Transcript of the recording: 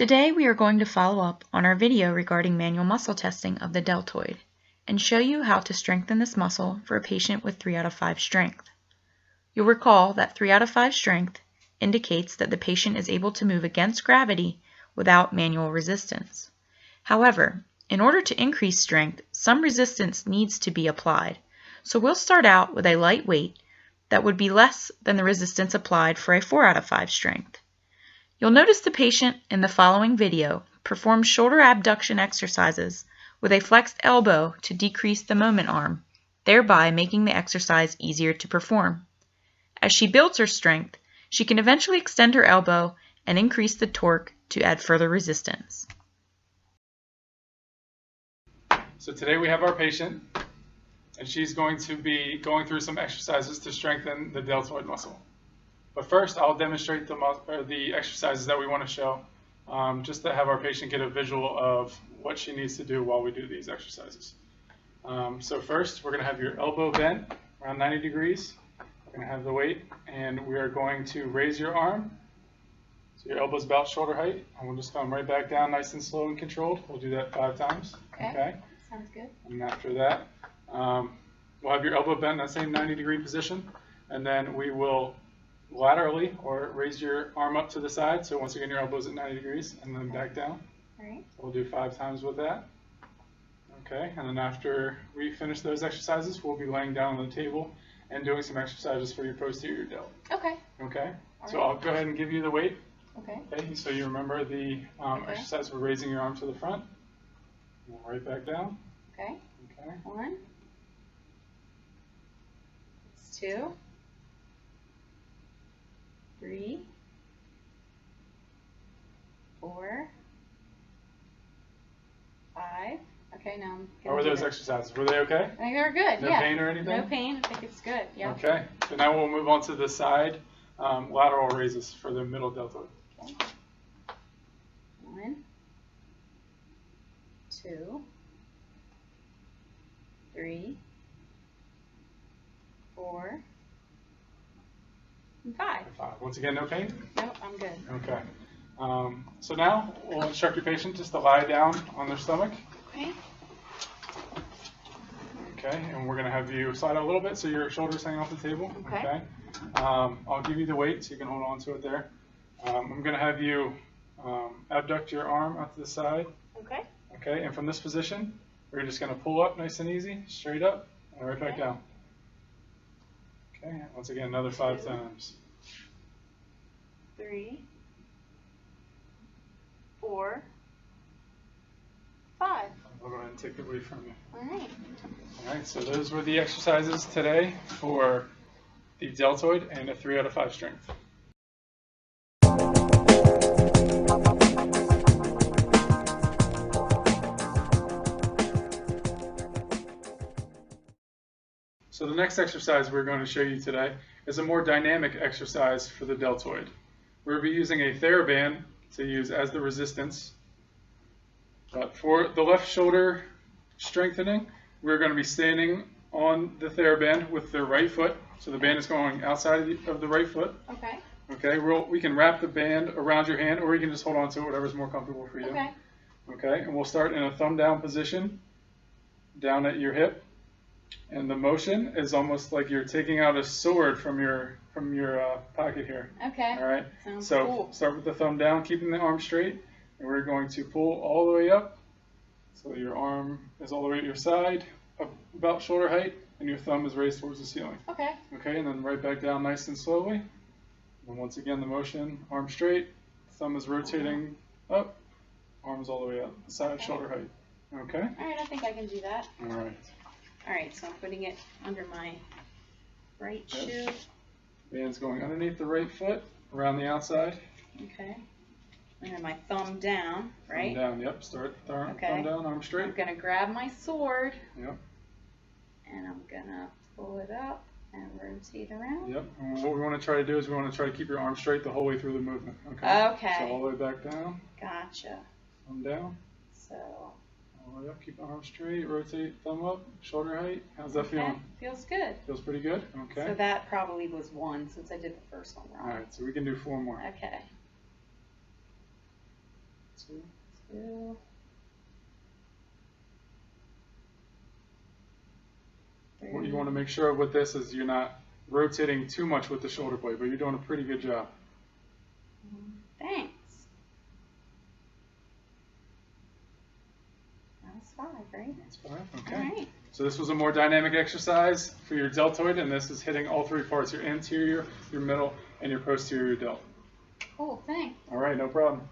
Today we are going to follow up on our video regarding manual muscle testing of the deltoid and show you how to strengthen this muscle for a patient with 3 out of 5 strength. You'll recall that 3 out of 5 strength indicates that the patient is able to move against gravity without manual resistance. However, in order to increase strength, some resistance needs to be applied. So we'll start out with a light weight that would be less than the resistance applied for a 4 out of 5 strength. You'll notice the patient in the following video performs shoulder abduction exercises with a flexed elbow to decrease the moment arm, thereby making the exercise easier to perform. As she builds her strength, she can eventually extend her elbow and increase the torque to add further resistance. So today we have our patient, and she's going to be going through some exercises to strengthen the deltoid muscle. But first, I'll demonstrate the exercises that we want to show, just to have our patient get a visual of what she needs to do while we do these exercises. So first, we're going to have your elbow bent around 90 degrees. We're going to have the weight, and we are going to raise your arm. So your elbow's about shoulder height, and we'll just come right back down nice and slow and controlled. We'll do that 5 times. Okay. Sounds good. And after that, we'll have your elbow bent in that same 90-degree position, and then we will laterally or raise your arm up to the side. So once again, your elbow's at 90 degrees, and then back down. All right. We'll do 5 times with that. Okay, and then after we finish those exercises, we'll be laying down on the table and doing some exercises for your posterior delt. Okay. Okay. All So right. I'll go ahead and give you the weight. Okay. Okay. So you remember the exercise for raising your arm to the front. Right back down. Okay. Okay. 1. It's 2. 3. 4. 5. Okay, now I'm How were those exercises? Were they okay? I think they were good. No yeah. pain or anything? No pain. I think it's good. Yeah. Okay. So now we'll move on to the side lateral raises for the middle deltoid. Okay. 1, 2, 3, 4, and 5. 5. Once again, no pain? Nope, I'm good. Okay. So now we'll instruct your patient just to lie down on their stomach. Okay. Okay, and we're going to have you slide out a little bit so your shoulders hang off the table. Okay. I'll give you the weight so you can hold on to it there. I'm going to have you abduct your arm out to the side. Okay. Okay, and from this position, we're just going to pull up nice and easy, straight up, and right back down. Okay, once again, another 5 times. 3, 4, 5. I'll go ahead and take the weight from you. All right. All right, so those were the exercises today for the deltoid and a 3 out of 5 strength. So the next exercise we're going to show you today is a more dynamic exercise for the deltoid. We'll be using a TheraBand to use as the resistance. But for the left shoulder strengthening, we're going to be standing on the TheraBand with the right foot. So the band is going outside of the right foot. Okay. Okay, we can wrap the band around your hand, or you can just hold on to it, whatever's more comfortable for you. Okay. Okay, and we'll start in a thumb down position, down at your hip. And the motion is almost like you're taking out a sword from your pocket here. Okay. All right. Sounds So cool. start with the thumb down, keeping the arm straight, and we're going to pull all the way up, so your arm is all the way at your side, up about shoulder height, and your thumb is raised towards the ceiling. Okay. Okay, and then right back down nice and slowly. And once again, the motion: arm straight, thumb is rotating up, arms all the way up, side shoulder height. Okay. All right. I think I can do that. All right. All right. So I'm putting it under my right shoe. Band's going underneath the right foot, around the outside. Okay. And then my thumb down, right? Thumb down, yep. Start thumb Okay. down, arm straight. I'm gonna grab my sword. Yep. And I'm gonna pull it up and rotate around. Yep. And what we want to try to do is we want to try to keep your arm straight the whole way through the movement. Okay. Okay. So all the way back down. Gotcha. Thumb down. So. All the way up. Keep the arm straight. Rotate. Thumb up. Shoulder height. How's that feeling? Feels good. Feels pretty good. Okay. So that probably was 1 since I did the first one wrong. All right. So we can do 4 more. Okay. 2, 3. What you want to make sure with this is you're not rotating too much with the shoulder blade, but you're doing a pretty good job. Thanks. That was 5, right? That's 5. Okay. All right. So this was a more dynamic exercise for your deltoid, and this is hitting all 3 parts: your anterior, your middle, and your posterior delt. Cool, thanks. All right, no problem.